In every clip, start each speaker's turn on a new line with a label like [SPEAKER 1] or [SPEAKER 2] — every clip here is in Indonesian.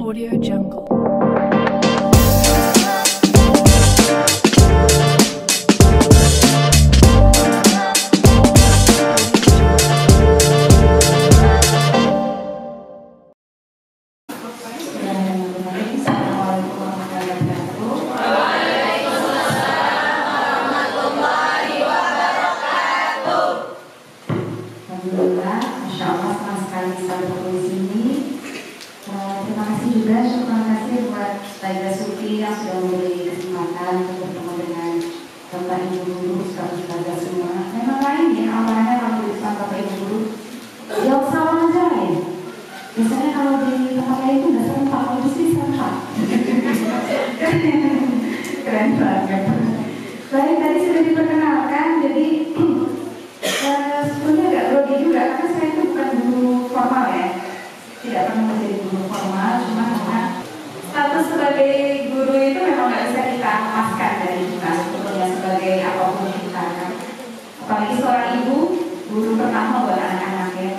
[SPEAKER 1] Audio Jungle.
[SPEAKER 2] Keren banget. Baik, tadi sudah diperkenalkan, jadi sebetulnya agak grogi juga karena saya itu bukan guru formal ya, tidak pernah menjadi guru formal, cuma karena status sebagai guru itu memang nggak bisa kita lepaskan dari kita sebetulnya sebagai apapun kita kan. Apalagi seorang ibu, guru pertama buat anak-anak ya.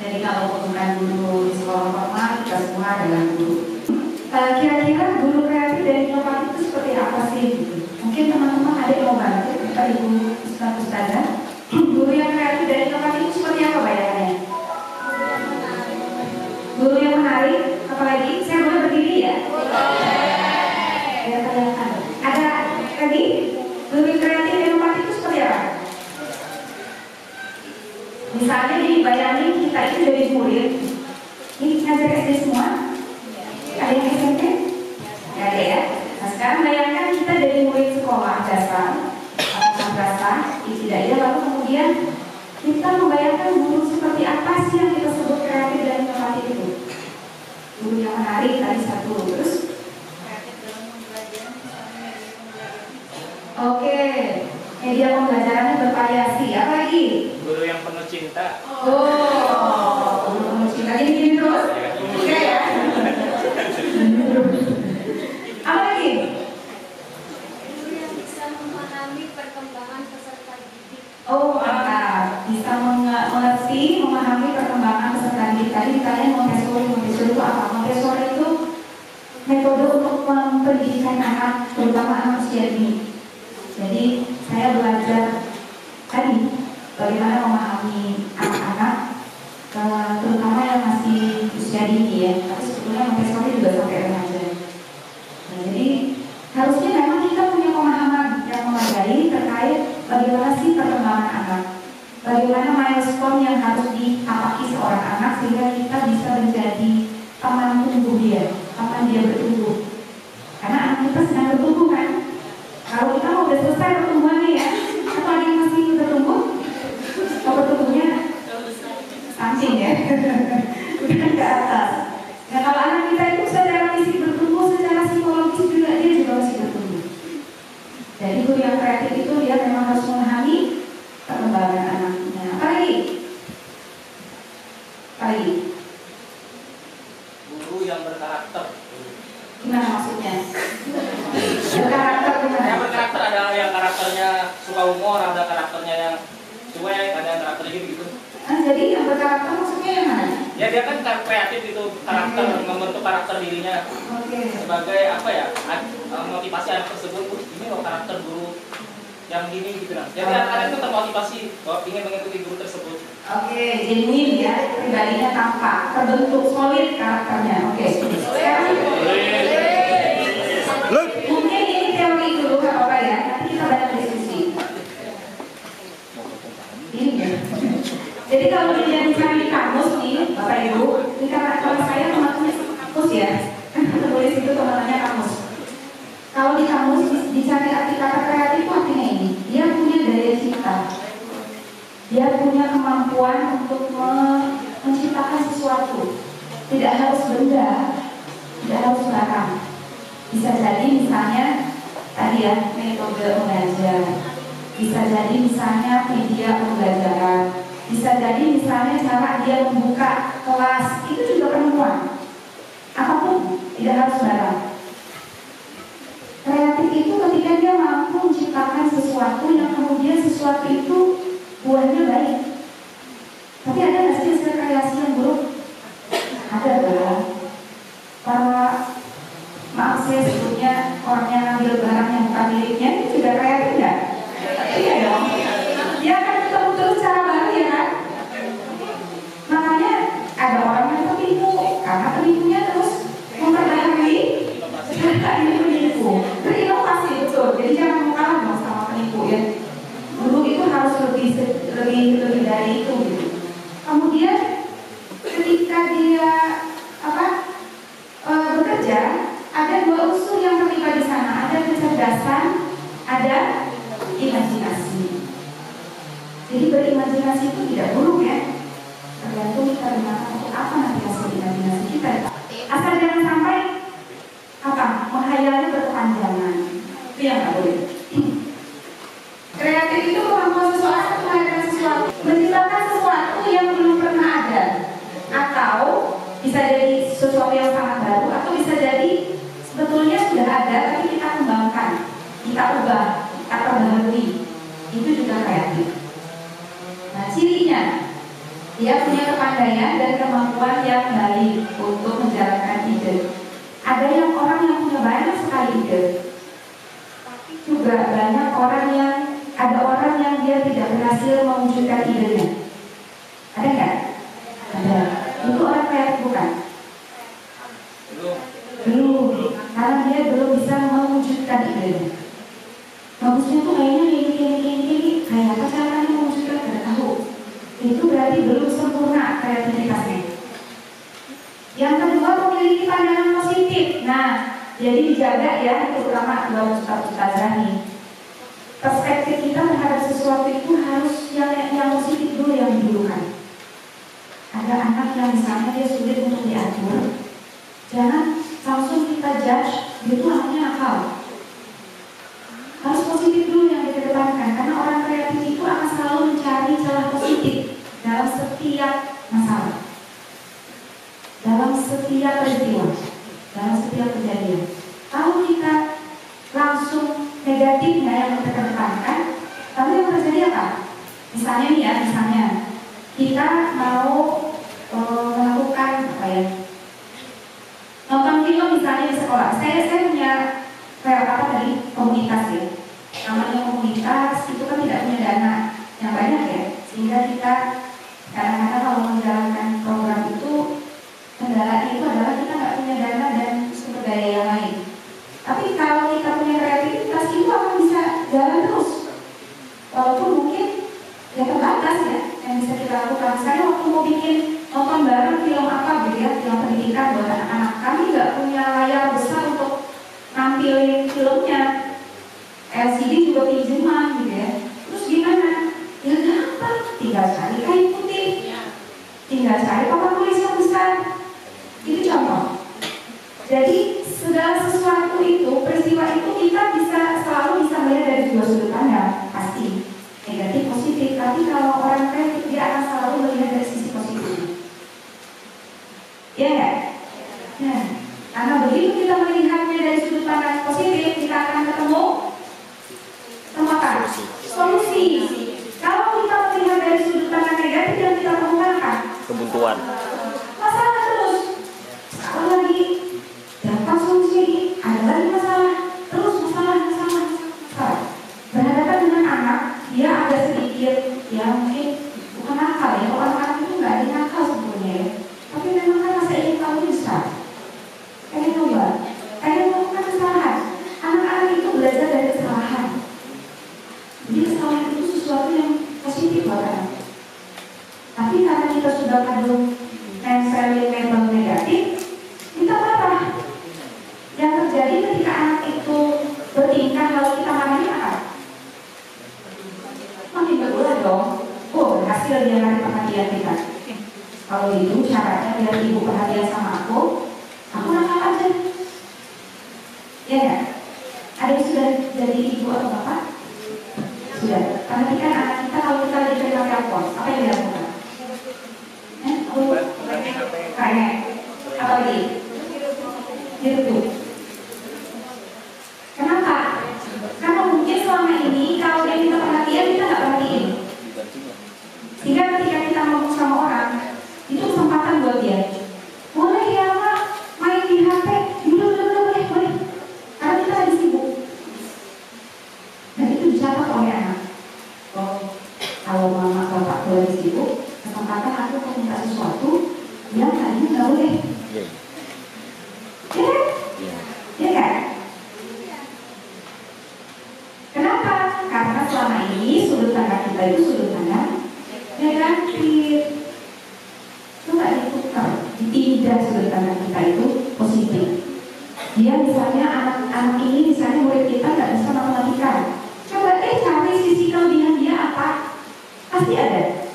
[SPEAKER 2] Jadi kalau bukan guru di sekolah formal, kita semua adalah guru. Kira-kira guru kreatif dan inovatif itu seperti apa sih? Mungkin teman-teman ada yang mau bantu, kita ibu ustazah. Guru yang kreatif dan inovatif itu seperti apa bayangannya? Guru yang menarik, apalagi saya boleh berdiri ya? Ya, kelihatan. Ada lagi? Guru kreatif dan inovatif itu seperti apa? Misalnya dibayangin kita itu dari murid, ini ngajar SD semua. Ada yang SMP? Gak ada ya? Nah sekarang bayangkan kita dari murid sekolah dasar atau madrasah, ibtidaiyah, lalu kemudian kita membayangkan guru seperti apa sih yang kita sebut kreatif dan inovatif itu? Guru yang menarik tadi satu, terus? Oke, media pembelajarannya bervariasi. Apa lagi?
[SPEAKER 3] Guru yang penuh cinta.
[SPEAKER 2] Oh, guru penuh cinta. Jadi gini terus? Oke ya? Apa lagi?
[SPEAKER 4] Guru yang bisa memahami perkembangan peserta didik.
[SPEAKER 2] Oh, mantap. Bisa mengerti, memahami perkembangan peserta didik. Tadi ditanya Montessori. Montessori itu apa? Montessori itu metode untuk pendidikan anak, terutama anak usia dini. Jadi saya belajar tadi bagaimana memahami anak-anak, terutama yang masih usia dini ya. Tapi sebetulnya Montessori juga sampai remaja. Nah, jadi harusnya memang kita punya pemahaman yang memadai terkait bagaimana sih perkembangan anak, bagaimana milestone yang harus ditapaki seorang anak sehingga kita bisa menjadi teman tumbuh dia, teman dia bertumbuh. Karena anak kita sedang bertumbuh kan. Kalau kita mau udah selesai pertumbuhannya ya, atau ada yang masih bertumbuh, kalau bertumbuhnya samping ya, udah ke atas. Nah kalau anak kita itu secara fisik bertumbuh, secara psikologis juga dia juga masih bertumbuh. Jadi guru yang kreatif itu dia memang harus memahami perkembangan anaknya. Apa lagi? Apa lagi?
[SPEAKER 3] Guru yang berkarakter.
[SPEAKER 2] Gimana maksudnya? Berkarakter gimana?
[SPEAKER 3] Yang berkarakter ada yang karakternya suka humor, ada karakternya yang cuek, ada yang karakternya gitu.
[SPEAKER 2] Jadi yang berkarakter maksudnya yang mana?
[SPEAKER 3] Ya dia kan kreatif itu karakter, membentuk karakter dirinya. Sebagai apa ya? Motivasi anak tersebut, ini loh karakter guru yang gini gitu lah. Jadi anak-anak itu termotivasi bahwa ingin mengikuti guru tersebut.
[SPEAKER 2] Oke, genuine ya, pribadinya tampak, terbentuk solid karakternya. Oke. Sekarang mungkin ini teori dulu nggak apa-apa ya, nanti kita banyak diskusi. Ini ya. Jadi kalau dilihat di kamus nih, Bapak Ibu, ini karena kalau saya teman-teman kamus ya, tulis itu teman-temannya kamus. Kalau di kamus dicari arti kata kreatif itu artinya ini, dia punya daya cipta, dia punya kemampuan untuk menciptakan sesuatu, tidak harus benda, tidak harus barang. Bisa jadi misalnya tadi ya metode mengajar, bisa jadi misalnya media pembelajaran, bisa jadi misalnya cara dia membuka kelas, itu juga penemuan. Apapun, tidak harus barang. Kreatif itu ketika dia mampu menciptakan sesuatu yang kemudian sesuatu itu buahnya baik. Tapi ada nggak sih hasil kreasi yang buruk? Ada dong. ngambil barang yang bukan miliknya itu juga kreatif nggak? Iya dong. Dia akan ketemu terus cara baru ya kan? Makanya ada orang yang tertipu karena penipunya terus memperbaharui data ini penipu, berinovasi betul. Jadi jangan mau kalah dong sama penipu ya. Dulu itu harus lebih dari itu gitu. Kemudian ketika dia bekerja, ada dua unsur yang terlibat di sana, ada kecerdasan, ada imajinasi. Jadi berimajinasi itu tidak buruk ya, tergantung kita gunakan untuk apa nanti hasil imajinasi kita. Asal jangan sampai menghayalnya berkepanjangan, itu yang nggak boleh. Kreatif itu kemampuan seseorang untuk menghadirkan sesuatu, menciptakan sesuatu yang belum pernah ada, atau bisa jadi sesuatu yang sangat baru, atau bisa jadi sebetulnya sudah ada tapi kita kembangkan, kita ubah, kita perbaharui. Itu juga kreatif. Nah, cirinya dia punya kepandaian dan kemampuan yang baik untuk menjalankan ide. Ada yang orang yang punya banyak sekali ide, tapi juga banyak ada orang yang dia tidak berhasil mewujudkan idenya. Ada nggak? Ada. Itu orang kreatif bukan? Belum. Karena dia belum bisa mewujudkan idenya. Bagusnya tuh kayaknya ini kayak apa caranya mewujudkan, tidak tahu. Itu berarti belum sempurna kreativitasnya. Yang kedua, memiliki pandangan positif. Nah, jadi dijaga ya, terutama dua ustazah nih. Perspektif kita terhadap sesuatu itu harus yang positif dulu yang didulukan. Ada anak yang misalnya dia sulit untuk diatur, jangan langsung kita judge, dia itu anaknya nakal. Harus positif dulu yang dikedepankan, karena orang kreatif itu akan selalu mencari celah positif dalam setiap masalah, dalam setiap peristiwa, dalam setiap kejadian. Kalau kita langsung negatifnya yang kita kedepankan, lalu yang terjadi apa? Misalnya nih ya, kita mau melakukan nonton film misalnya di sekolah. Saya punya komunitas ya. Namanya komunitas itu kan tidak punya dana yang banyak ya, sehingga kita kadang-kadang kalau menjalankan program itu kendala itu adalah kita nggak punya dana dan sumber daya yang lain. Tapi kalau kita punya kreativitas itu akan bisa jalan terus, walaupun mungkin ya terbatas ya yang bisa kita lakukan. Misalnya waktu mau bikin nonton bareng film apa gitu ya, film pendidikan buat anak-anak, kami nggak punya layar besar untuk nampilin filmnya, LCD juga pinjaman gitu ya. Terus gimana? Ya gampang, tinggal cari kain putih, tinggal cari papan tulis yang besar. Itu contoh. Jadi segala sesuatu itu, peristiwa itu kita selalu bisa melihat dari dua sudut pandang, pasti negatif positif. Tapi kalau orang kreatif dia akan selalu melihat dari sisi positif. Ya nggak? Nah, karena begitu kita melihatnya dari sudut pandang positif, kita akan ketemu apa? Solusi. Kalau kita melihat dari sudut pandang negatif, yang kita temukan apa?
[SPEAKER 1] Kebuntuan.
[SPEAKER 2] Masalah terus. Kalau lagi dapat solusi, ada lagi masalah. Terus masalah. Berhadapan dengan anak, dia ada sedikit, ya mungkin bukan nakal ya. Kalau anak itu nggak ada nakal sebetulnya ya. Tapi memang kan masa ingin tahu besar. Pengen coba, pengen melakukan kesalahan. Anak-anak itu belajar dari kesalahan. Jadi kesalahan itu sesuatu yang positif buat anak. Tapi karena kita sudah kadung nempelin label negatif, kita marah. Yang terjadi ketika anak itu bertingkah lalu kita marahin apa? Makin berulah dong. Oh, berhasil dia menarik perhatian kita. Kalau itu caranya biar ibu perhatian sama aku nakal aja. Ya nggak? Ada yang sudah jadi ibu atau bapak? Sudah. Perhatikan anak kita kalau kita lagi terima telepon, apa yang dilakukan? Kayak apa lagi? Gitu. Kenapa? Karena mungkin selama ini kalau dia minta perhatian kita nggak perhatiin. Sehingga ketika kita ngomong sama orang, itu kesempatan buat dia. Boleh ya Mak, main di HP? Boleh. Karena kita lagi sibuk. kita itu sudut pandang negatif. Coba ditukar, dipindah sudut pandang kita itu positif. Dia misalnya anak ini misalnya murid kita nggak bisa matematika. Coba cari sisi kelebihan dia apa? Pasti ada.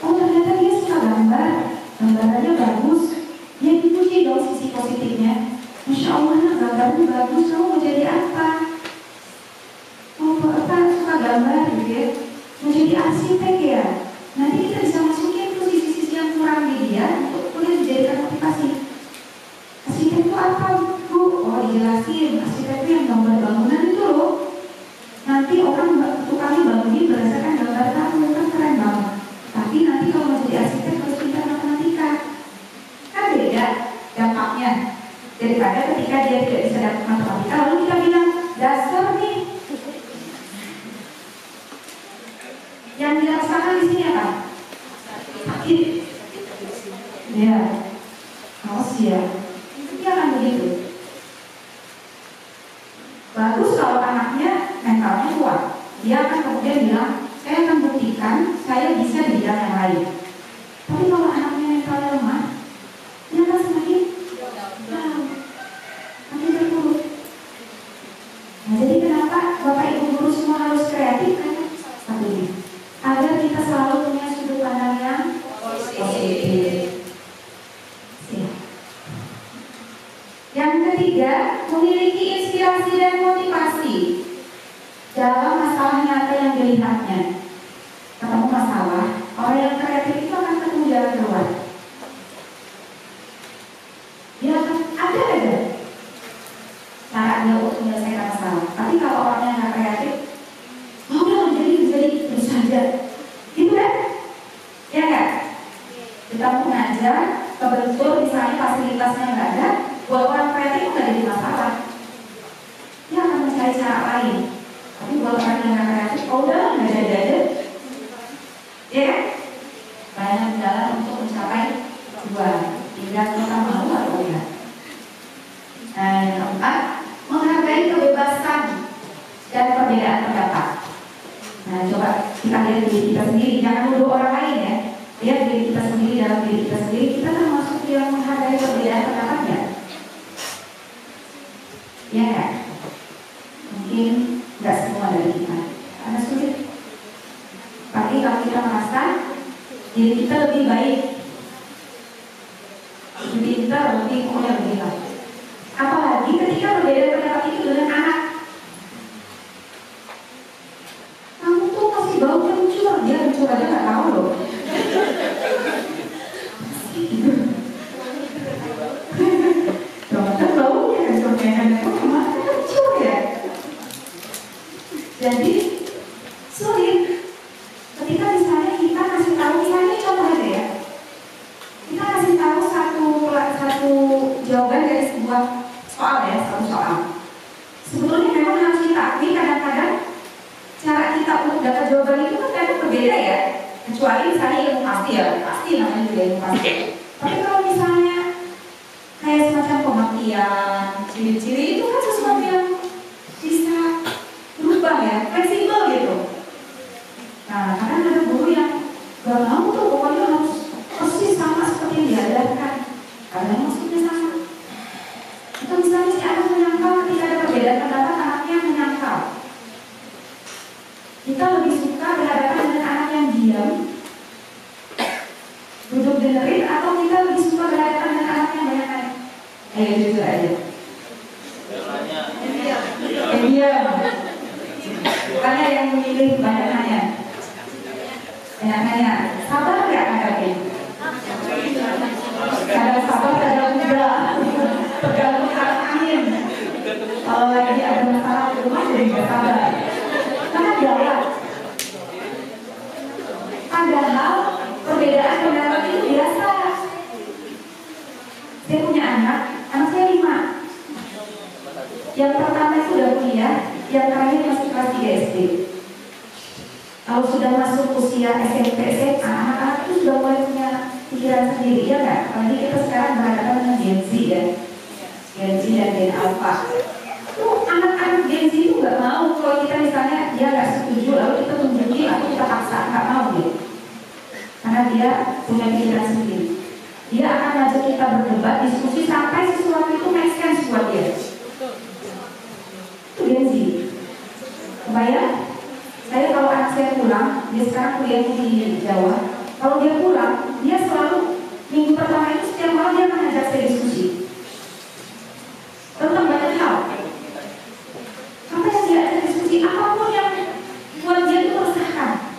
[SPEAKER 2] Oh ternyata dia suka gambar, gambarannya bagus. Dia dipuji dong sisi positifnya. Masya Allah, gambarnya bagus. Kamu mau jadi apa? Oh apa suka gambar gitu ya? Mau jadi arsitek ya? Nanti kita bisa masukin tuh sisi-sisi yang kurang di dia untuk boleh dijadikan motivasi. Arsitek itu apa Bu? Oh dijelasin, arsitek itu yang gambar bangunan itu loh. Nanti orang tukangnya bangunin berdasarkan gambar kamu, kan keren banget. Tapi nanti kalau mau jadi arsitek harus pintar matematika. Kan beda dampaknya daripada ketika dia tidak bisa dapat matematika lalu kita bilang dasar nih. Yang dirasakan di sini apa? Sakit. Ya, awas ya. Dia akan begitu. Bagus kalau anaknya mentalnya kuat. Dia akan kemudian bilang, saya akan buktikan saya bisa di bidang yang lain. Tapi kalau anaknya mentalnya lemah, dia akan semakin down, makin terpuruk. Nah, jadi kenapa Bapak Ibu guru semua harus kreatif? Karena salah satunya agar kita selalu punya sudut pandang yang positif. Yang ketiga, memiliki inspirasi dan motivasi dalam masalah nyata yang dilihatnya. Ketemu masalah, orang yang kreatif itu akan ketemu jalan keluar. Dia akan ada cara dia untuk menyelesaikan masalah. Tapi kalau orangnya nggak kreatif, oh udah jadi terus saja, gitu kan? Ya kan? Kita mau ngajar, kebetulan misalnya fasilitasnya nggak ada. Buat orang kreatif nggak jadi masalah, dia akan mencari cara lain. Tapi buat orang yang nggak kreatif, oh udah nggak jadi aja, ya kan? Banyak jalan untuk mencapai tujuan. Tinggal kita mau atau enggak. Nah, yang keempat, menghargai kebebasan dan perbedaan pendapat. Nah, coba kita lihat diri kita sendiri, jangan nuduh orang lain ya. Lihat diri kita sendiri, dalam diri kita sendiri, kita termasuk yang menghargai perbedaan pendapatnya. Ya kan? Mungkin nggak semua dari kita, karena sulit. Tapi kalau kita merasa diri kita lebih baik, lebih pintar, lebih pokoknya lebih baik. Apalagi ketika berbeda pendapat itu dengan anak. Kamu tuh masih bau kencur, dia kencur aja nggak tahu loh. Dokter baunya kencur kayaknya. Jadi sulit ketika misalnya kita kasih tahu, misalnya contoh aja ya, kita kasih tahu satu jawaban dari sebuah soal ya, satu soal. Sebetulnya memang harus kita akui kadang-kadang cara kita untuk dapat jawaban itu kan kadang berbeda ya. Kecuali misalnya ilmu pasti ya, pasti namanya juga ilmu pasti. Tapi kalau misalnya kayak semacam pengertian, ciri-ciri itu kan sesuatu yang bisa berubah ya, fleksibel gitu. Nah, kadang ada guru yang gak mau tuh pokoknya harus persis sama seperti yang diajarkan. Karena maksudnya sama. Itu misalnya si anak menyangkal ketika ada perbedaan pendapat, anaknya menyangkal. Kita lebih suka berhadapan dengan anak yang diam, duduk dengerin, atau kita lebih suka berhadapan dengan anak yang banyak nanya. Ayo jujur aja. Yang diam. Bukannya yang memilih banyak nanya. Banyak nanya. Sabar nggak ngadepin? Kadang sabar, kadang enggak. Tergantung angin. Kalau lagi ada masalah di rumah jadi nggak sabar. Karena galak. Padahal perbedaan pendapat itu biasa. Saya punya anak saya 5. Yang pertama itu udah kuliah, yang terakhir masih kelas 3 SD. Kalau sudah masuk usia SMP, SMA, anak-anak itu sudah mulai punya pikiran sendiri, ya kan? Apalagi kita sekarang berhadapan dengan Gen Z ya, Gen Z dan Gen Alpha. Anak-anak Gen Z itu nggak mau kalau kita misalnya dia nggak setuju, lalu kita tunjukin atau kita paksakan. karena dia punya pikiran sendiri. Dia akan ngajak kita berdebat, diskusi sampai sesuatu itu make sense buat dia. Itu Gen Z. Kebayang? Saya kalau anak saya pulang, dia sekarang kuliahnya di Jawa. Kalau dia pulang, dia selalu minggu pertama itu setiap malam dia akan ngajak saya diskusi tentang banyak hal. Apa yang dia ajak diskusi, apapun yang buat dia itu meresahkan.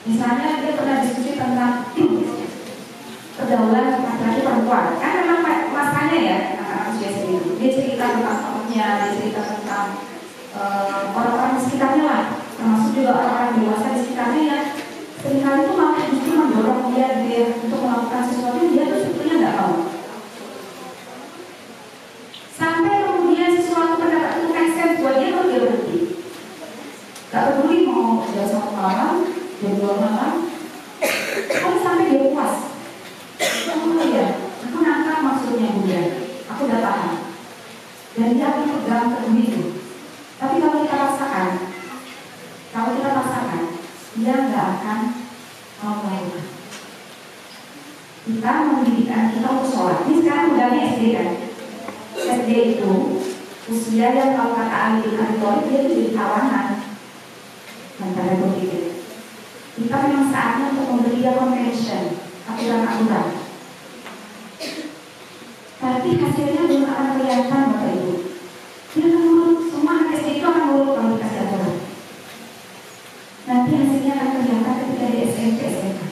[SPEAKER 2] Misalnya dia pernah diskusi tentang pergaulan laki-laki perempuan. Kan memang masanya ya, anak-anak usia segitu. Dia cerita tentang temannya, dia cerita tentang orang-orang di sekitarnya lah, termasuk juga orang-orang dewasa di sekitarnya yang seringkali itu malah justru mendorong dia untuk melakukan sesuatu yang dia tuh sebetulnya nggak mau. Sampai kemudian sesuatu pendapat itu make sense buat dia, baru dia berhenti. Gak peduli mau jam 1 malam, jam 2 malam, kalau sampai dia puas. Oh ya, aku nangkap maksudnya Bunda, aku udah paham. Dan dia akan pegang teguh itu. Tapi kalau kita rasakan, dia nggak akan mau melakukan. Kita mendidikan kita untuk sholat. Ini sekarang udahnya SD kan? SD itu usia yang kalau kata ahli kantor dia itu jadi tawanan antara begitu. Kita memang saatnya untuk memberi dia convention, aturan-aturan. Tapi hasilnya belum akan kelihatan Bapak Ibu. Dia akan nurut, semua anak SD itu akan nurut kalau dikasih aturan. Nanti hasilnya akan kelihatan ketika di SMP, SMA.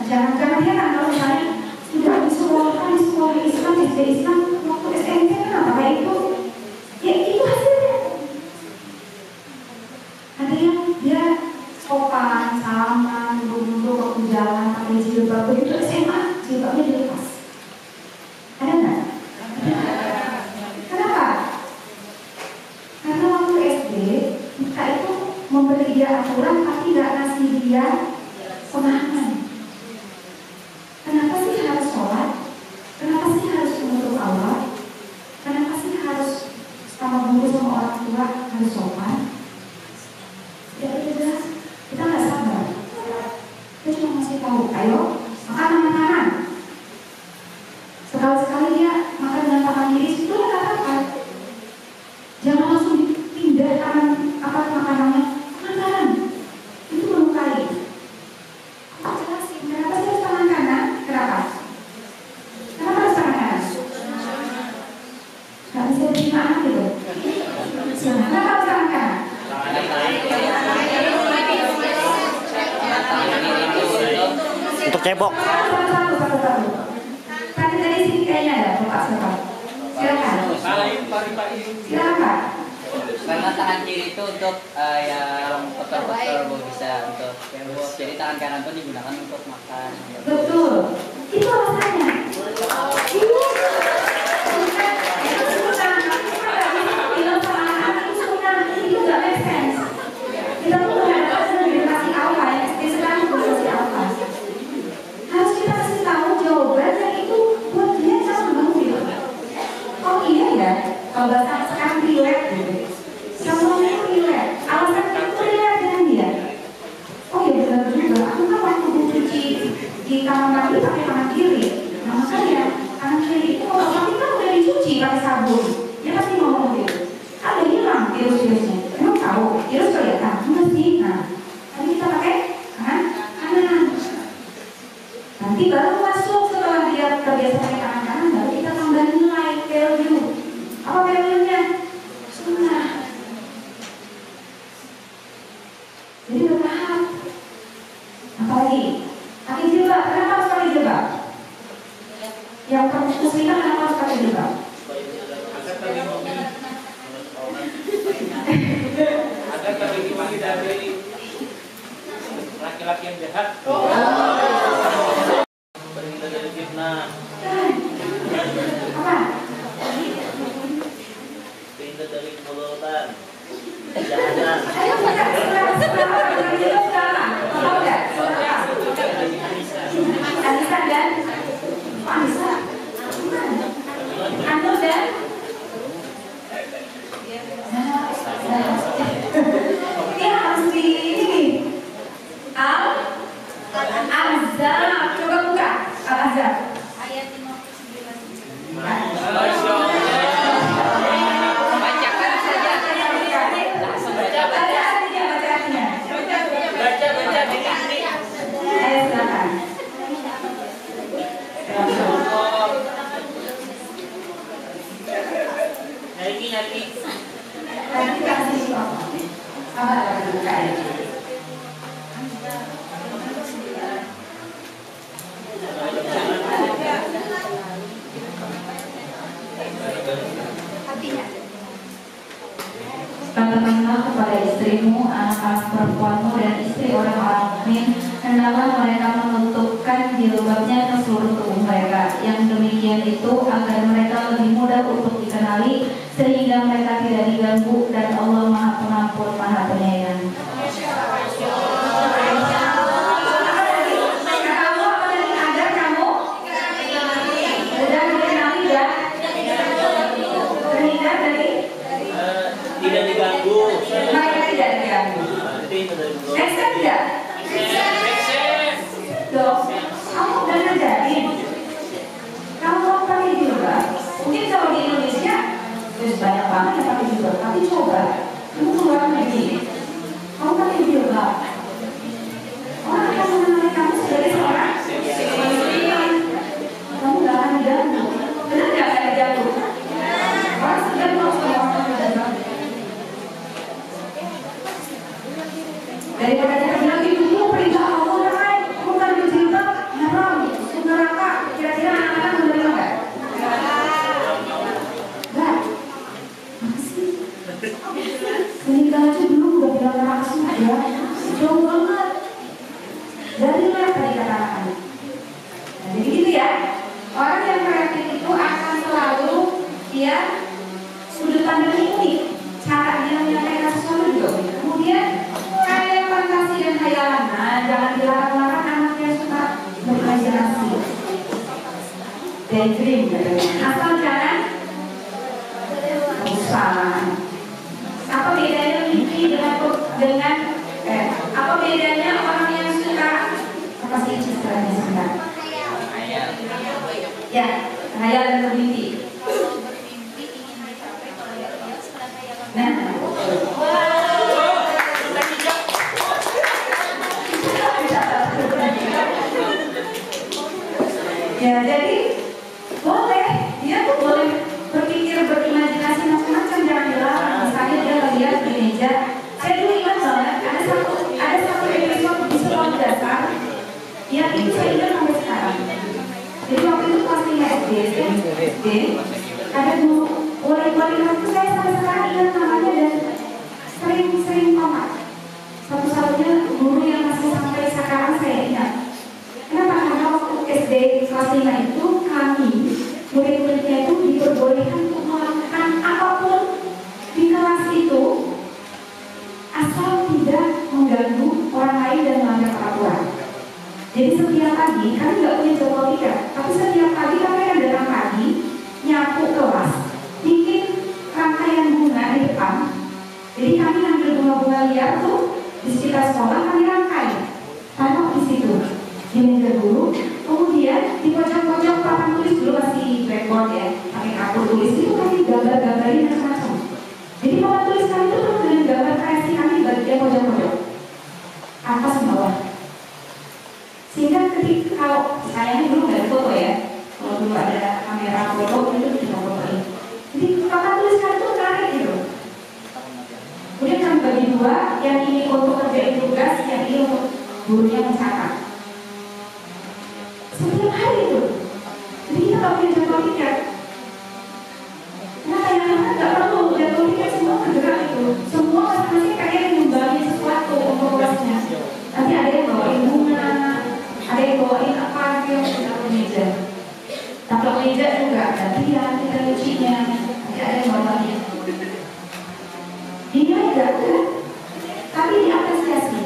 [SPEAKER 2] Jangan heran kalau misalnya sudah di sekolah Islam, SD Islam, waktu SMP kenapa kayak itu? Ya itu hasilnya. Ada yang dia sopan, salaman, duduk-duduk waktu jalan, pakai jilbab, begitu SMA, jilbabnya dilepas. Ada nggak? Kenapa? Karena waktu SD kita itu memberi dia aturan, tapi nggak ngasih dia pemahaman. Kenapa sih harus sholat? Kenapa sih harus menutup aurat? Kenapa sih harus sama guru sama orang tua harus sopan? Ya itu jelas kita nggak sabar. Kita cuma masih tahu, ayo makan dengan kanan. Sekali-sekali dia makan dengan tangan kiri, itu nggak apa-apa. Jangan langsung pindah tangan apa makanannya kanan. Itu melukai. Kenapa sih harus tangan kanan? Kenapa? Kenapa harus tangan kanan? Gak bisa terima anak gitu. Kenapa harus tangan kanan?
[SPEAKER 1] Untuk cebok.
[SPEAKER 2] Satu. Tadi sini kayaknya ada Bapak. Silakan. Silakan.
[SPEAKER 5] Karena tangan kiri itu untuk yang kotor-kotor bisa untuk cebok. Jadi tangan kanan itu digunakan untuk makan.
[SPEAKER 2] Betul. Itu alasannya. Itu nggak make sense. Kita tuh menghadapkan generasi alfa ya. Sekarang generasi alfa. Harus kita kasih tahu jawabannya itu buat dia jangan bangun. Oh iya ya. Kalau bahasa sekarang relate gitu. Contohnya itu relate. Alasan itu relate dengan dia. Oh iya benar juga. Aku kan waktu cuci di kamar mandi pakai tangan kiri. Nah makanya tangan kiri itu kalau tapi kan udah dicuci pakai sabun. Dia pasti ngomong gitu. Ada hilang virus-virusnya. Emang tahu virus kelihatan? Enggak sih. Nah, tapi kita pakai kanan. Nanti baru masuk setelah dia terbiasa pakai tangan kanan, baru kita tambah nilai value. Apa value-nya? Sunnah. Jadi bertahap. Apalagi? Pakai jilbab. Kenapa harus pakai jilbab? Yang muslimah kenapa harus pakai jilbab?
[SPEAKER 3] Agar terlindungi dari laki-laki yang jahat. Terhindar dari fitnah.
[SPEAKER 2] Apa?
[SPEAKER 3] Terhindar dari keburukan. Kejahatan.
[SPEAKER 2] Ayo kita setelah tahu nggak? Anissa dan Anissa. Anu dan dia kepada istrimu, anak-anak perempuanmu, dan istri orang-orang mukmin, hendaklah mereka menutupkan jilbabnya ke seluruh tubuh mereka. Yang demikian itu agar mereka lebih mudah untuk dikenali, sehingga mereka tidak diganggu, dan Allah Maha Pengampun, Maha Penyayang.
[SPEAKER 3] Tidak diganggu.
[SPEAKER 2] Mereka tidak diganggu. Next step tidak? Dok, kamu udah ngajarin. Kamu mau pakai jilbab? Mungkin kalau di Indonesia, terus banyak banget yang pakai jilbab. Tapi coba, kamu keluar negeri, kamu pakai jilbab. Orang akan mengenali kamu sebagai seorang Muslim. Kamu nggak akan diganggu. Benar nggak akan diganggu? Orang segan mau sama orang jilbab. Daripada kita bilang itu perintah Allah, hai, bukan berjilbab, haram, masuk neraka. Kira-kira anak-anak menerima nggak? Nggak. Masih. Menikah aja belum udah bilang neraka sudah, jauh banget. Dari mana tadi kata anak-anak? Nah, jadi gitu ya. Orang yang kreatif itu akan selalu dia sudut pandang ini, cara dia menyampaikan sesuatu juga. Kemudian kayak fantasi dan khayalan, nah jangan dilarang-larang anak yang suka berimajinasi. Daydream katanya. Asal jangan bosan. Apa bedanya mimpi dengan apa bedanya orang yang suka apa sih istilahnya sebentar? Ya, khayal dan bermimpi. Nah, ya jadi boleh, dia tuh boleh berpikir, berimajinasi macam-macam, jangan dilarang. Misalnya dia lihat di meja, saya dulu ingat banget ada satu episode di sekolah dasar yang itu saya ingat sampai sekarang. Jadi waktu itu kelas 5 SD, ada guru wali-wali itu saya sampai sekarang ingat namanya dan sering komat. Satu-satunya guru yang masih sampai sekarang saya ingat. Kenapa? Karena waktu SD kelas 5 itu kami murid-muridnya itu diperbolehkan untuk melakukan apapun di kelas itu asal tidak mengganggu orang lain dan melanggar peraturan. Jadi setiap pagi kami nggak punya jadwal tidak, tapi setiap pagi kami akan datang pagi, nyapu kelas, bikin rangkaian bunga di depan. Jadi kami ambil bunga-bunga liar tuh di sekitar sekolah, kami rangkai, taruh di situ di meja guru. Kemudian di pojok-pojok papan tulis dulu masih blackboard ya, pakai kartu tulis itu kami gambar-gambarin macam-macam. Jadi papan tulis kami itu penuh dengan gambar kreasi kami di bagian pojok-pojok, atas bawah. Sehingga ketika kalau sayangnya dulu nggak ada foto ya, kalau dulu ada kamera foto itu kita fotoin. Jadi papan tulis kami itu menarik gitu. Kemudian kami bagi dua, yang ini untuk kerjain tugas, yang ini untuk gurunya mencatat. Setiap hari itu. Jadi kita nggak punya jadwal tiket. Nah kadang-kadang nggak perlu jadwal tiket, semua bergerak itu. Semua masing-masing kayak menyumbangin sesuatu untuk kelasnya. Nanti ada yang bawain bunga, ada yang bawain apa yang taruh meja. Taruh meja juga ada tiang, kita cucinya. Nanti ada yang bawain. Ini aja kan? Tapi diapresiasi.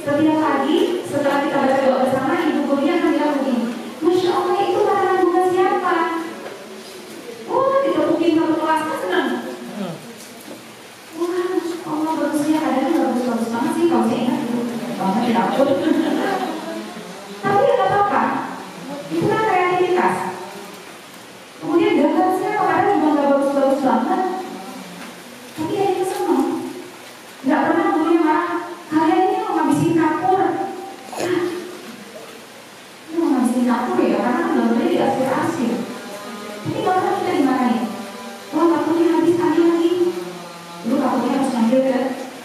[SPEAKER 2] Setiap pagi setelah kita baca doa bersama, ibu gurunya akan bilang begini, Masya Allah itu makanan bunga siapa? Oh, ditepukin satu kelas, senang. Wah, Allah bagusnya, kadang bagus-bagus banget sih kalau saya ingat itu. Banget di dapur. Tapi ya gak apa-apa, itu kan kreativitas. Kemudian gambarnya kadang juga gak bagus-bagus banget, tapi ya itu senang. Gak pernah gurunya marah, kalian ini mau ngabisin kapur. Ini mau ngabisin kapur ya, karena gambarnya di arsir-arsir. Tapi kalau kita dimarahin, wah kapurnya habis lagi. Dulu kapurnya harus ngambil ke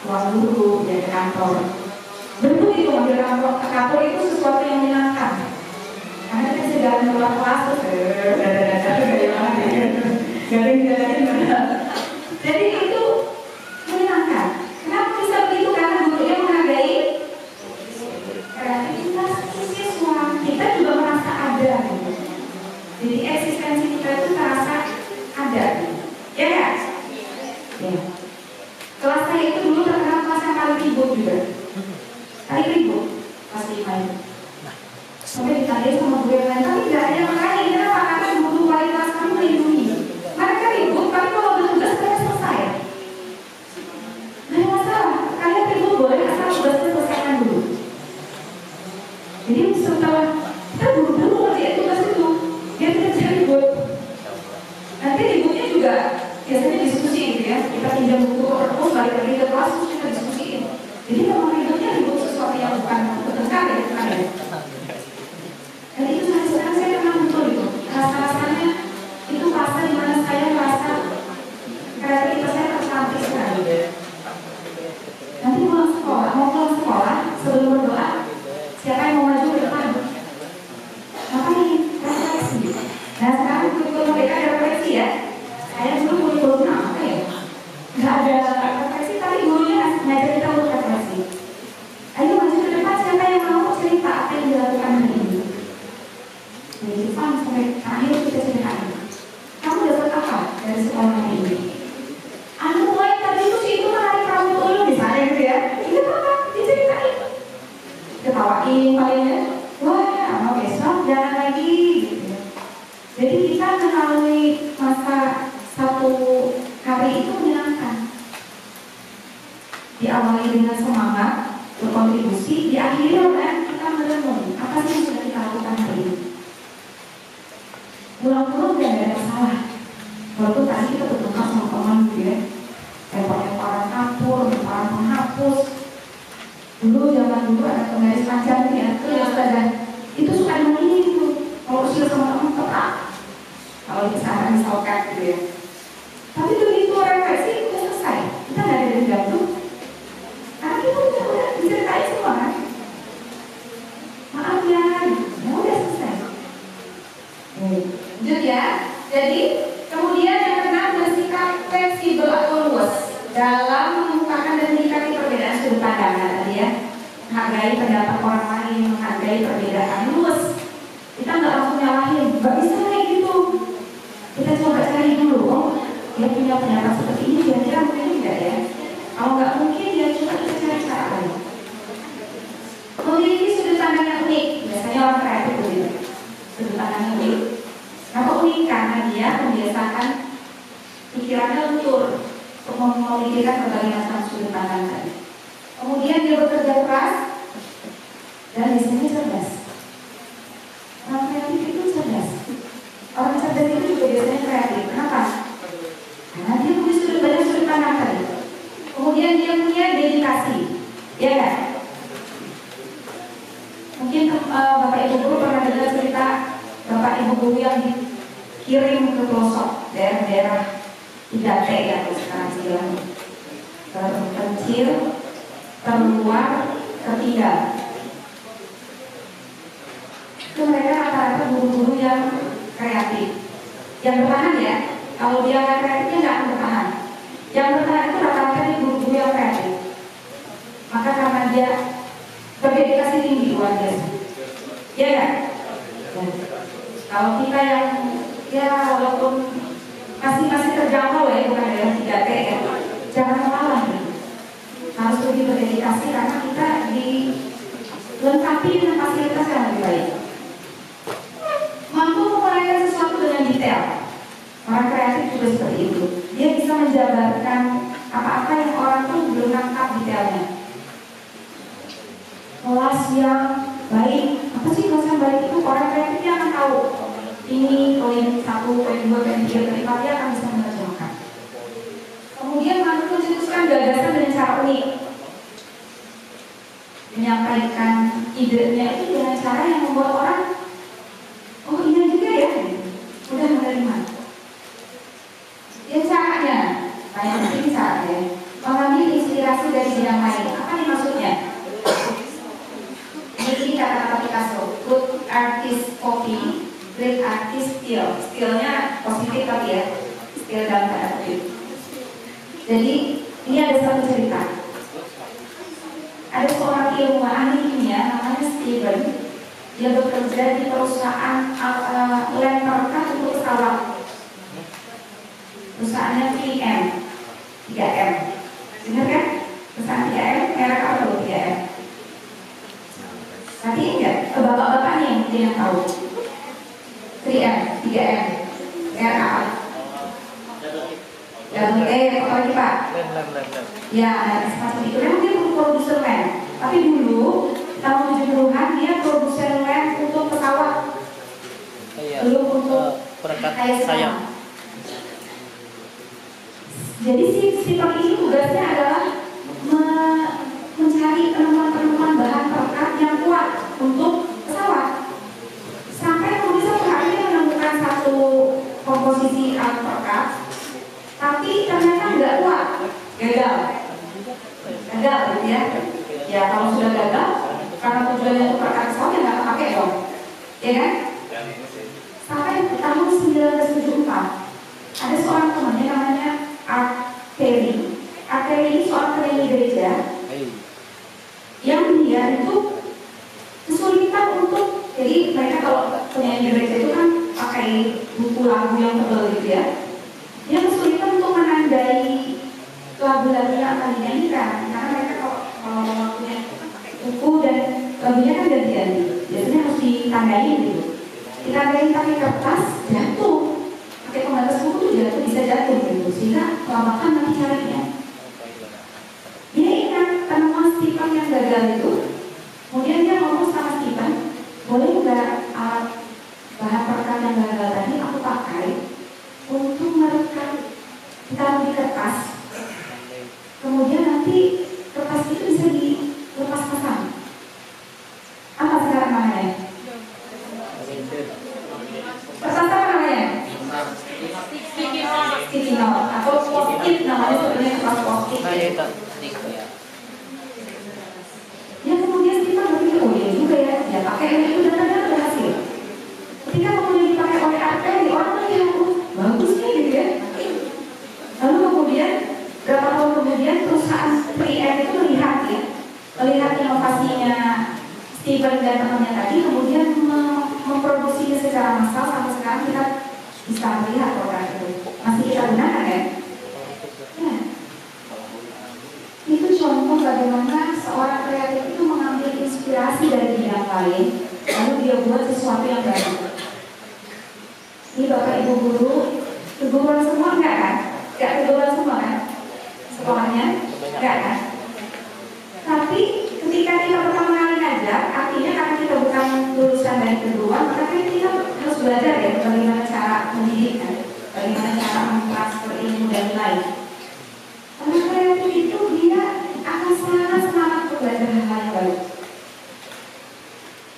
[SPEAKER 2] ruang guru, dari kantor. Bentuk itu ngambil kapur itu sesuatu yang menyenangkan. Karena kita bisa jalan keluar kelas terus garing-garing. Jadi itu menyenangkan. bercanda sama guru yang lain, tapi nggak ada yang lain. Kenapa? Karena guru wali kelas kami melindungi. Mereka ribut, tapi kalau bertugas mereka selesai. Nggak ada masalah. Kalian ribut boleh, asal tugasnya selesaikan dulu. Jadi setelah kita buru-buru ngerjain tugas itu, dia tidak bisa ribut. Nanti ributnya juga biasanya diskusi gitu ya. Kita pinjam buku ke perpus, balik lagi ke kelas, terus kita diskusiin. Jadi kalau ributnya ribut sesuatu yang bukan bertengkar ya, bukan ya. Dan itu sekarang saya kenal betul itu. Rasa-rasanya itu fase dimana saya merasa kreativitas saya tertampil sekali. Nanti mau pulang sekolah, sebelum berdoa, siapa yang mau maju ke depan? Ngapain? Refleksi. Nah sekarang kurikulum mereka ada refleksi ya. Saya dulu kurikulumnya apa ya? Nggak ada refleksi, tapi gurunya ngajar kita untuk refleksi. Ayo maju ke depan, siapa yang mau cerita apa yang dilakukan hari ini? Dari depan sampai akhir kita ceritain. Kamu dapat apa dari sekolah hari ini? Anu mulai tadi itu menarik kamu dulu misalnya gitu ya. Itu apa? Diceritain. Ketawain palingnya. Wah, mau besok jangan lagi. Gitu. Jadi kita melalui masa satu hari itu menyenangkan. Diawali dengan semangat, berkontribusi, diakhiri oleh kita merenung apa sih yang sudah kita lakukan hari ini. Pulang-pulang tidak ada masalah. Walaupun tadi kita bertukar sama teman gitu ya, lemparan kapur, lemparan penghapus. Dulu zaman dulu ada penggaris panjang ya, itu ya Ustazah. Itu suka begini gitu. Kalau usia sama teman tetap. Kalau misalkan misalkan gitu ya. Tapi begitu refleksi itu selesai. Kita nggak ada dendam tuh. Karena kita udah diceritain semua kan. Maaf ya, ya udah selesai. Lanjut ya. Jadi kemudian yang keenam bersikap fleksibel atau luas dalam mengemukakan dan menyikapi perbedaan sudut pandang tadi ya. Menghargai pendapat orang lain, menghargai perbedaan luas. Kita nggak langsung nyalahin, nggak bisa kayak gitu. Kita coba cari dulu, oh dia punya pendapat seperti ini, kira-kira mungkin tidak ya. Kalau nggak mungkin, ya coba kita cari cara lain. Memiliki sudut pandang yang unik, biasanya orang kreatif begitu. Sudut pandang yang unik. Kenapa unik? Karena dia membiasakan pikirannya luntur untuk memikirkan berbagai macam sudut pandang tadi. Kemudian dia bekerja keras dan biasanya cerdas. Orang kreatif itu cerdas. Orang cerdas itu juga biasanya kreatif. Kenapa? Karena dia punya banyak sudut pandang tadi. Kemudian dia punya dedikasi, ya kan? Mungkin Bapak Ibu guru pernah dengar cerita Bapak Ibu guru yang dikirim ke pelosok daerah-daerah 3T ya, sekarang istilahnya. Terpencil, terluar, tertinggal. Itu mereka rata-rata guru-guru yang kreatif, yang bertahan ya. Kalau dia nggak kreatifnya nggak akan bertahan. Yang bertahan itu rata-rata di guru-guru yang kreatif. Maka karena dia berdedikasi tinggi luar biasa, ya kan? Ya. Kalau kita yang ya walaupun masih terjangkau ya, bukan daerah 3T ya, jangan kalah gitu. Harus lebih berdedikasi karena kita dilengkapi dengan fasilitas yang lebih baik. Mampu menguraikan sesuatu dengan detail. Orang kreatif juga seperti itu. Dia bisa menjabarkan apa-apa yang orang tuh belum nangkap detailnya. Kelas yang baik, apa sih kelas yang baik itu? Orang kreatif dia akan tahu. Ini poin 1, poin 2, poin 3, poin 4 dia akan bisa menerjemahkan. Kemudian mampu mencetuskan gagasan dengan cara unik. Menyampaikan idenya itu dengan cara yang membuat orang, oh iya juga ya, udah menerima. Yang caranya, banyak penting caranya, mengambil inspirasi dari bidang lain. Apa nih maksudnya? Ini kata-kata Picasso, good artist copy, great artist steal. Stealnya positif tapi ya, steal dalam tanda kutip. Jadi ini ada satu cerita. Ada seorang ilmuwan ahli kimia namanya Steven. Dia bekerja di perusahaan lem perekat untuk pesawat. Perusahaannya 3M. Dengar kan? Perusahaan 3M, merek apa loh 3M? Tapi enggak, bapak-bapak nih yang ada yang tahu? 3M, 3M, R apa? Double E, apa lagi Pak? Ya, seperti itu. Memang dia produser lem. Tapi dulu tahun 70-an dia produser lem untuk pesawat. Belum untuk kayak sekarang. Jadi si Stephen ini tugasnya adalah mencari penemuan-penemuan bahan perekat yang kuat untuk pesawat. Sampai kemudian suatu hari dia menemukan satu komposisi alat perekat, tapi ternyata nggak kuat, gagal gitu ya. Ya kalau sudah gagal, karena tujuannya untuk perekat pesawat ya nggak pakai dong, ya kan? Sampai tahun 1974 ada seorang temannya namanya Art Terry. Art Terry ini seorang penyanyi gereja yang dia itu kesulitan untuk, jadi mereka kalau penyanyi gereja itu kan pakai buku lagu yang tebal gitu ya. Dia kesulitan untuk menandai lagu-lagu yang akan dinyanyikan karena mereka kalau punya buku dan lagunya kan ganti-ganti, biasanya harus ditandai gitu. Ditandai pakai kertas, jatuh. Pakai pembatas buku tuh jatuh, bisa jatuh gitu, sehingga kelabakan nanti carinya. Dia ingat penemuan Stephen yang gagal itu. Kemudian dia ngomong sama Stephen, boleh nggak alat bahan perekat yang gagal tadi aku pakai untuk merekam, ditaruh di kertas. Kemudian nanti kertas itu bisa dilepas pasang. Apa sekarang namanya? Kertas apa namanya? Sticky note atau post-it namanya, sebenarnya kertas post-it. Ya kemudian kita berpikir, oh iya juga ya pakai ini itu datanya berhasil. Ketika kemudian dipakai oleh arteri, orang melihat, bagus nih gitu ya. Lalu kemudian berapa tahun kemudian perusahaan 3M itu melihat inovasinya Stephen dan temannya tadi, kemudian memproduksinya secara massal. Sampai sekarang kita bisa melihat produk itu masih kita gunakan ya. Itu contoh bagaimana seorang kreatif itu mengambil inspirasi dari bidang lain, lalu dia buat sesuatu yang baru. Ini Bapak Ibu guru, keguruan semua enggak kan? Enggak keguruan semua kan? Sekolahnya? Enggak kan? Tapi ketika kita pertama kali ngajar, artinya karena kita bukan lulusan dari keguruan, maka kita harus belajar ya bagaimana cara mendidik kan? Bagaimana cara mentransfer ilmu dan lain. Orang kreatif itu dia akan sangat semangat untuk belajar hal yang baru.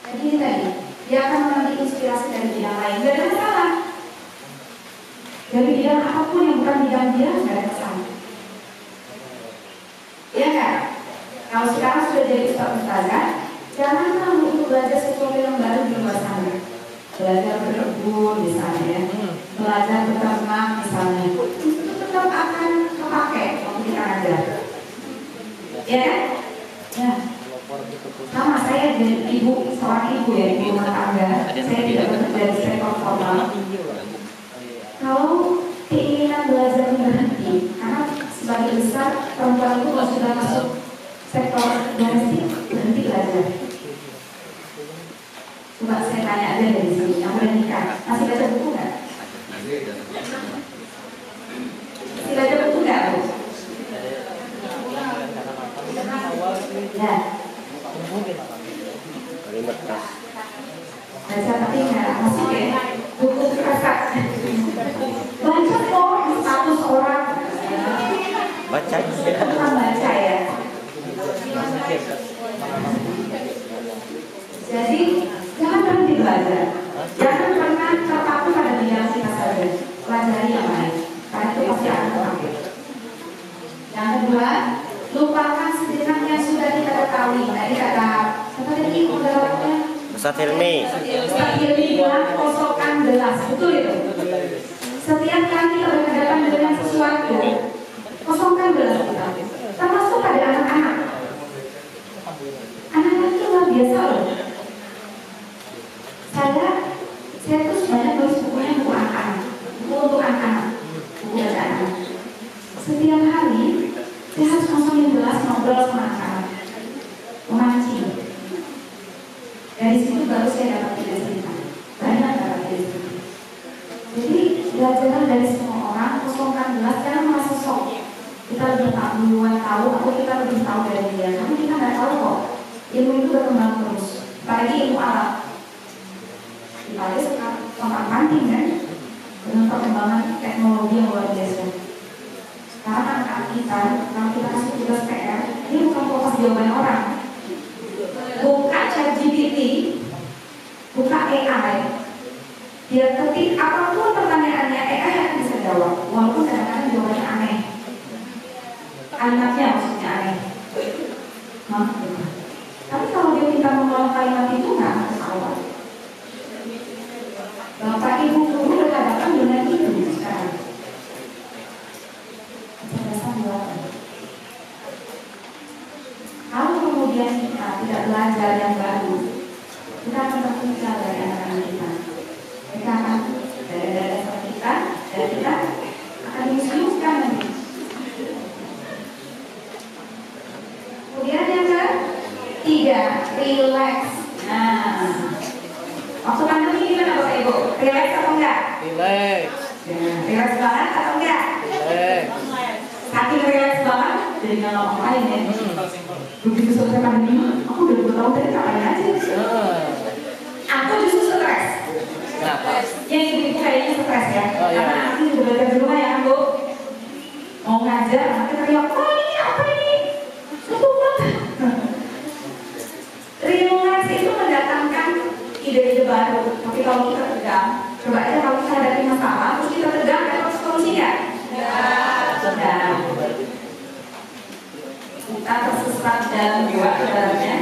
[SPEAKER 2] Jadi ini tadi, dia akan mengambil inspirasi dari bidang lain. Tidak ada masalah. Dari bidang apapun yang bukan bidang dia, tidak ada masalah. Ya kan? Kalau sekarang sudah jadi ustaz-ustazah, jangan malu untuk belajar sesuatu yang baru di luar sana. Belajar berebut misalnya ya, belajar beternak misalnya, itu tetap akan kepake waktu kita ngajar. Ya kan? Ya. Sama saya jadi ibu, seorang ibu ya, ibu rumah tangga. Saya tidak bekerja di sektor formal. Kalau keinginan belajar berhenti, karena sebagai besar perempuan itu kalau sudah masuk sektor domestik berhenti belajar. Coba saya tanya aja dari sini, yang udah nikah, masih baca buku nggak? Masih baca buku nggak, Bu? Ya. Baca tapi nggak masuk ya, buku kerasa. Baca kok di status orang.
[SPEAKER 1] Baca.
[SPEAKER 2] Bukan baca ya. Jadi jangan berhenti belajar. Jangan pernah terpaku pada bidang kita saja. Pelajari yang lain, karena itu pasti akan terpakai. Yang kedua, lupakan sejenak yang sudah kita ketahui. Tadi kata siapa tadi moderatornya?
[SPEAKER 1] Ustaz Hilmi.
[SPEAKER 2] Ustaz Hilmi bilang kosongkan gelas, betul itu. Setiap kali kita berhadapan dengan sesuatu, kosongkan gelas kita. Termasuk pada anak-anak. Anak-anak itu luar biasa loh. Saya tuh sebenarnya nulis bukunya buku anak-anak, buku untuk anak-anak, buku bacaan anak. Setiap hari saya harus kosongin gelas, ngobrol sama anak-anak, memancing. Dari situ baru saya dapat ide belajar dari semua orang, kosongkan gelas, jangan merasa sok. Kita lebih duluan tahu, atau kita lebih tahu dari dia. Tapi kita nggak tahu kok. Ilmu itu berkembang terus. Apalagi ilmu alam. Kita sekarang sangat penting kan, dengan perkembangan teknologi yang luar biasa. Sekarang anak kita, kalau kita kasih tugas PR, ini bukan fokus jawaban orang. Buka ChatGPT, buka AI, dia ketik apapun pertanyaannya, AI akan bisa jawab. Walaupun kadang-kadang jawabannya aneh. Anaknya maksudnya aneh. Tapi kalau dia minta mengulang kalimat itu nggak ada salah. Bapak ibu guru berhadapan dengan itu sekarang. Kecerdasan buatan. Kalau kemudian kita tidak belajar yang baru, kita akan terpisah dari anak-anak kita. Mereka akan dari dasar kita, dan kita akan disuluskan nanti. Kemudian yang ketiga, relax. Nah, waktu pandemi gimana Bapak Ibu? Relax atau enggak?
[SPEAKER 5] Relax.
[SPEAKER 2] Relax banget atau enggak?
[SPEAKER 5] Relax.
[SPEAKER 2] Saking relax banget, jadi nggak ngapain ya. Begitu selesai pandemi, aku udah 2 tahun tadi ngapain aja. Aku justru stres.
[SPEAKER 5] Kenapa?
[SPEAKER 2] Yang ibu kayaknya stres ya.
[SPEAKER 5] Oh, iya.
[SPEAKER 2] Karena anaknya juga belajar di rumah ya, Bu. Mau ngajar, anaknya teriak, oh ini apa ini? Ketupat. Relax itu mendatangkan ide-ide baru. Tapi kalau kita tegang, coba aja kalau kita hadapi masalah, terus kita tegang, ada solusinya? Sedang. Kita tersesat dalam jiwa dalamnya.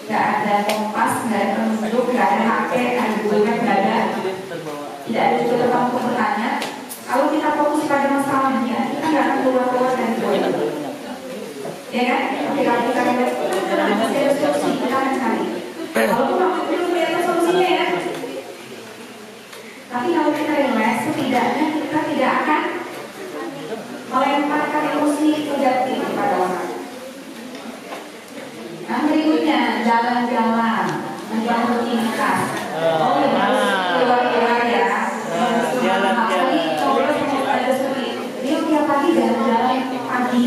[SPEAKER 2] Gak ada kompas, gak ada penunjuk, gak ada HP, ada Google, gak ada. Tidak ada juga tempat untuk bertanya. Kalau kita fokus pada masalahnya, kita gak akan keluar dari jiwa. Ya kan? Tapi kalau kita lihat, masih ada solusi, kita akan cari. Kalau kita belum melihat solusinya ya. Tapi kalau kita relax, setidaknya kita tidak akan melemparkan emosi negatif kepada orang. Yang berikutnya, jalan-jalan, menjual rutinitas. Oh iya, keluar-keluar ya.
[SPEAKER 5] Jalan-jalan.
[SPEAKER 2] Dia tiap pagi jalan-jalan pagi.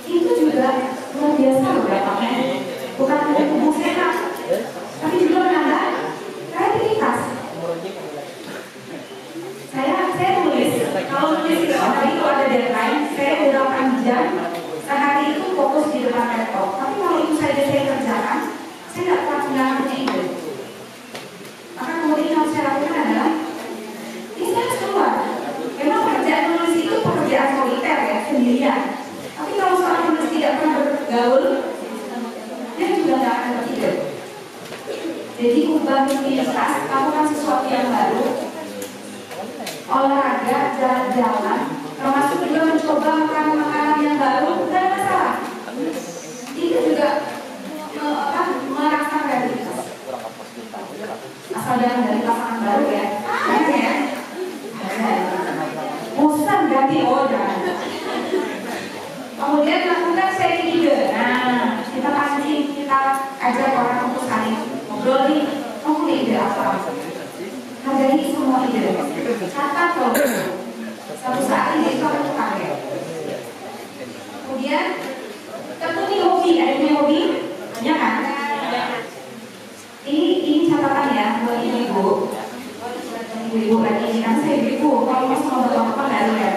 [SPEAKER 2] Itu juga luar biasa loh dampaknya. Bukan hanya tubuh sehat, tapi juga menambah kreativitas. Saya nulis, kalau nulis itu apalagi kalau ada deadline, saya 8 jam sehari itu fokus di depan laptop. Tapi kalau itu saja saya kerjakan, saya nggak punya ide. Maka kemudian yang saya lakukan adalah ini saya harus keluar. Memang pekerjaan menulis itu pekerjaan soliter ya, sendirian. Tapi kalau seorang penulis tidak pernah bergaul, dia juga nggak akan berpikir. Jadi ubah rutinitas, lakukan sesuatu yang baru, olahraga, jalan-jalan, termasuk juga mencoba makanan yang baru, tidak ada masalah. Itu juga merangsang kreativitas. Asal jangan dari pasangan baru ya, ya. Bosan ganti jangan. Kemudian lakukan sharing ide. Nah, kita pancing, kita ajak orang untuk saling ngobrol nih. Kamu punya ide apa? Hargai semua ide. Catat loh. Satu saat ini itu akan terpakai. Kemudian tekuni hobi. Ada punya hobi? Banyak kan? Ini catatan ya buat ibu-ibu. Ibu-ibu lagi ini kan saya ibu. Kalau masih mau bapak-bapak nggak lihat.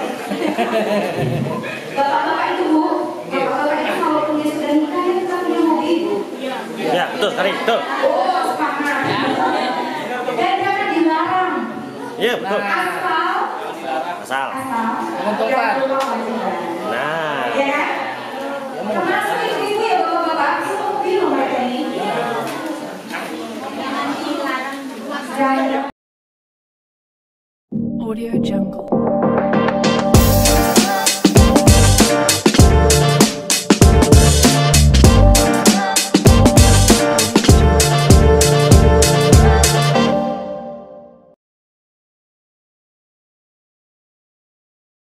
[SPEAKER 2] Bapak-bapak itu Bu, bapak-bapak itu kalau punya sudah nikah ya kita punya hobi Bu.
[SPEAKER 1] Ya, betul sekali, betul.
[SPEAKER 2] Oh, sepakat. Dan jangan dilarang.
[SPEAKER 1] Iya, betul.
[SPEAKER 2] Asal.
[SPEAKER 5] Menguntungkan.
[SPEAKER 2] Jangan lupa kewajiban.
[SPEAKER 1] Nah,
[SPEAKER 2] Ya kan? Termasuk ibu-ibu ya bapak-bapak, itu hobi loh mereka ini. Jangan.
[SPEAKER 6] Audio Jungle.